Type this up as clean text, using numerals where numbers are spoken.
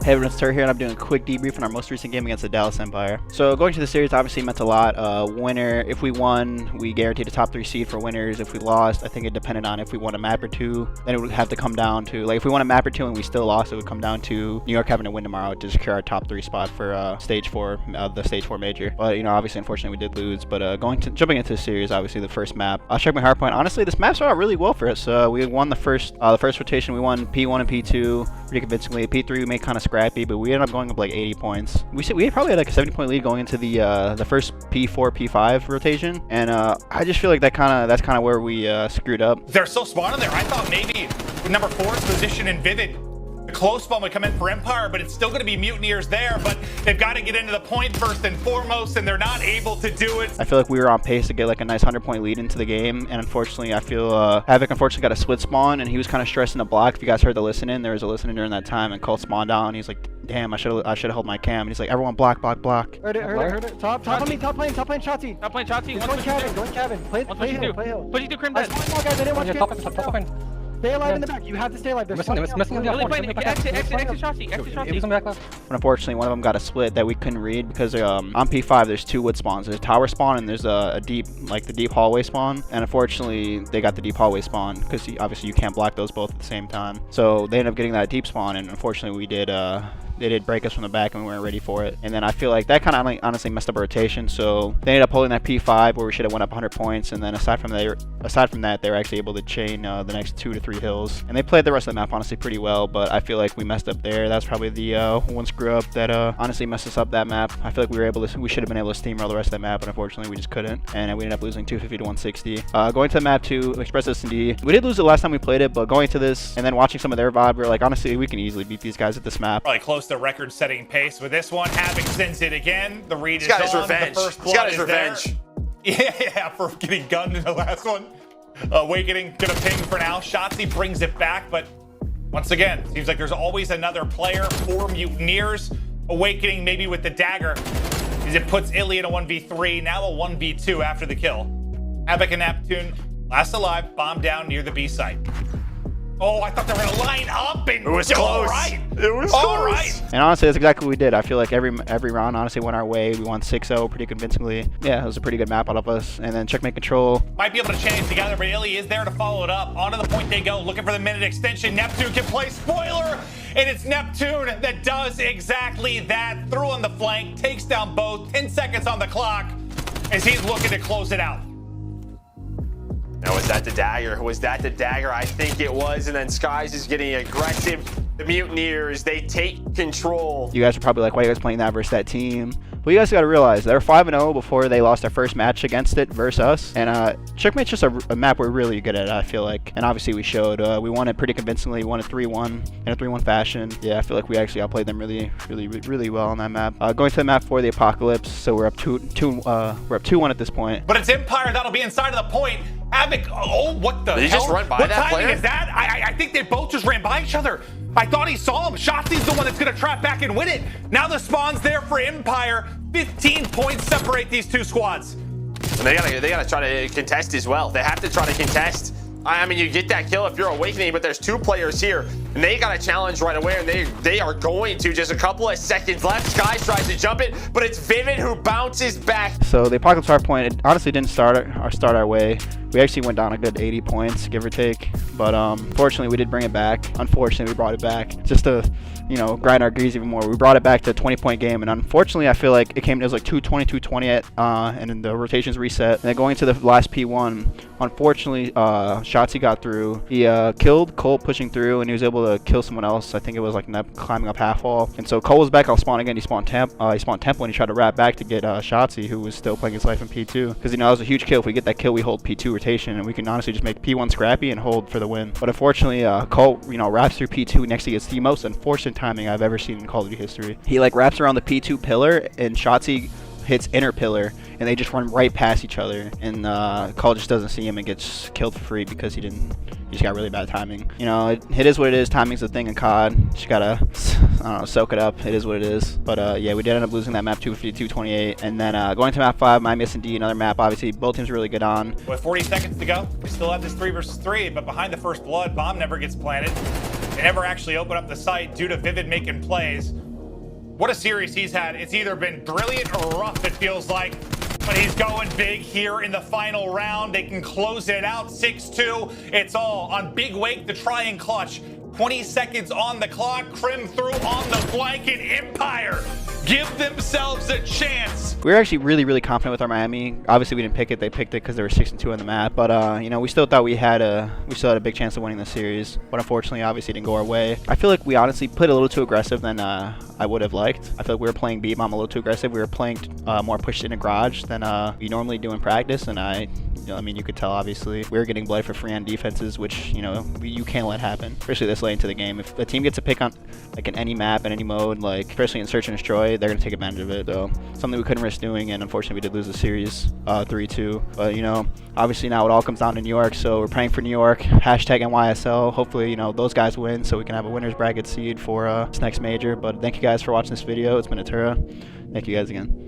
Hey everyone, it's Tur here, and I'm doing a quick debrief on our most recent game against the Dallas Empire. So going to the series obviously meant a lot. Winner, if we won, we guaranteed a top 3 seed for winners. If we lost, I think it depended on if we won a map or two. Then it would have to come down to, like, if we won a map or two and we still lost, it would come down to New York having to win tomorrow to secure our top 3 spot for stage 4, the stage 4 major. But, you know, obviously, unfortunately, we did lose. But jumping into the series, obviously the first map. I'll check my hard point. Honestly, this map started out really well for us. We won the first rotation. We won P1 and P2 pretty convincingly. P3 we made kind of scrappy, but we ended up going up like 80 points. We probably had like a 70-point lead going into the first P4 P5 rotation, and I just feel like that's kind of where we screwed up. They're so spot on there. I thought maybe number 4's position in Vivid, the close spawn would come in for Empire, but it's still going to be Mutineers there. But they've got to get into the point first and foremost, and they're not able to do it. I feel like we were on pace to get like a nice 100-point lead into the game, and unfortunately, I feel Havoc unfortunately got a split spawn, and he was kind of stressing the block. If you guys heard the listen-in, there was a listen-in during that time, and Colt spawned out, and he's like, damn, I should have held my cam. And he's like, everyone block. Heard it. Top lane, Shotzi. Top lane, Shotzi. Going cabin. Play hill. Pushing through Crim dead. Guys, I didn't watch it. Stay alive in the back. You have to stay alive. There's Exit Shotzi. But unfortunately, one of them got a split that we couldn't read because on P5 there's 2 wood spawns. There's a tower spawn and there's a deep, like the deep hallway spawn. And unfortunately, they got the deep hallway spawn because obviously you can't block those both at the same time. So they ended up getting that deep spawn, and unfortunately we did. They did break us from the back and we weren't ready for it. And then I feel like that kind of honestly messed up our rotation. So they ended up holding that P5 where we should have went up 100 points. And then aside from that, they were actually able to chain the next 2 to 3 hills. And they played the rest of the map honestly pretty well. But I feel like we messed up there. That's probably the one screw up that honestly messed us up that map. I feel like we should have been able to steamroll the rest of the map, but unfortunately we just couldn't. And we ended up losing 250 to 160. Going to the map 2, Express S&D. We did lose it last time we played it, but going to this and then watching some of their VOD, we were like, honestly, we can easily beat these guys at this map. Probably close to record-setting pace with this one. Havoc sends it again. The read is on. The first He's got his revenge. Yeah, for getting gunned in the last one. Awakening, gonna ping for now. Shotzi brings it back, but once again, seems like there's always another player for Mutineers. Awakening maybe with the dagger, as it puts Illy in a 1v3, now a 1v2 after the kill. Havoc and Neptune, last alive, bomb down near the B site. Oh, I thought they were gonna line up, and it was close. Right. It was all close. Right. And honestly, that's exactly what we did. I feel like every round honestly went our way. We won 6-0 pretty convincingly. Yeah, it was a pretty good map out of us. And then checkmate control. Might be able to chain it together, but Illy is there to follow it up. Onto the point they go, looking for the minute extension. Neptune can play spoiler, and it's Neptune that does exactly that. Through on the flank, takes down both. 10 seconds on the clock as he's looking to close it out. Now, was that the dagger? I think it was. And then Skies is getting aggressive. The Mutineers, they take control. You guys are probably like, why are you guys playing that versus that team? Well, you guys got to realize they were 5-0 before they lost their first match against it versus us. And Checkmate's just a map we're really good at, I feel like. And obviously we showed. We won it pretty convincingly. We won it 3-1 in a 3-1 fashion. Yeah, I feel like we actually outplayed them really well on that map. Going to the map for the Apocalypse, so we're up 2-1 at this point. But it's Empire that'll be inside of the point. Havoc, oh, what the hell? Did he just run by what that timing player? Is that? I think they both just ran by each other. I thought he saw him. Shotzi's the one that's going to trap back and win it. Now the spawn's there for Empire. 15 points separate these two squads. And they gotta try to contest as well. They have to try to contest. I mean, you get that kill if you're Awakening, but there's 2 players here, and they got a challenge right away, and they are going to. Just a couple of seconds left. Skies tries to jump it, but it's Vivid who bounces back. So the Apocalypse hard point, it honestly didn't start our way. We actually went down a good 80 points, give or take. But fortunately, we did bring it back. Unfortunately, we brought it back just to, you know, grind our gears even more. We brought it back to a 20-point game, and unfortunately, I feel like it was like 220, 220 and then the rotations reset. And then going into the last P1, unfortunately, Shotzi got through. He killed Colt pushing through, and he was able to kill someone else. I think it was like climbing up half wall. And so Colt was back. I'll spawn again. He spawned Temple, and he tried to wrap back to get Shotzi, who was still playing his life in P2. Because, you know, that was a huge kill. If we get that kill, we hold P2 rotation, and we can honestly just make P1 scrappy and hold for the win. But unfortunately, Colt, you know, wraps through P2 next to gets the most unfortunate timing I've ever seen in Call of Duty history. He like wraps around the P2 pillar, and Shotzi hits inner pillar, and they just run right past each other, and Cole just doesn't see him and gets killed for free because he just got really bad timing. You know, it is what it is. Timing's a thing in COD. Just gotta, I don't know, soak it up. It is what it is. But yeah, we did end up losing that map 252-28, and then going to map 5, Miami S&D, another map. Obviously, both teams are really good on. With 40 seconds to go, we still have this 3 versus 3, but behind the first blood, bomb never gets planted. They never actually open up the site due to Vivid making plays. What a series he's had. It's either been brilliant or rough, it feels like. But he's going big here in the final round. They can close it out 6-2. It's all on Big Wake to try and clutch. 20 seconds on the clock. Crim through on the flank, and Empire give themselves a chance. We were actually really confident with our Miami. Obviously, we didn't pick it. They picked it because they were 6-2 on the map. But you know, we still thought we had a big chance of winning the series. But unfortunately, obviously, it didn't go our way. I feel like we honestly played a little too aggressive than I would have liked. I feel like we were playing beat bomb a little too aggressive. We were playing more pushed in a garage than we normally do in practice. And I mean, you could tell obviously we were getting blood for free on defenses, which you can't let happen, especially this late into the game. If a team gets a pick on like in any map in any mode, like especially in search and destroy, they're gonna take advantage of it. So something we couldn't risk doing, and unfortunately we did lose the series 3-2. But obviously now it all comes down to New York, so we're praying for New York. Hashtag NYSL. Hopefully those guys win, so we can have a winners bracket seed for this next major. But thank you guys for watching this video. It's been Atura. Thank you guys again.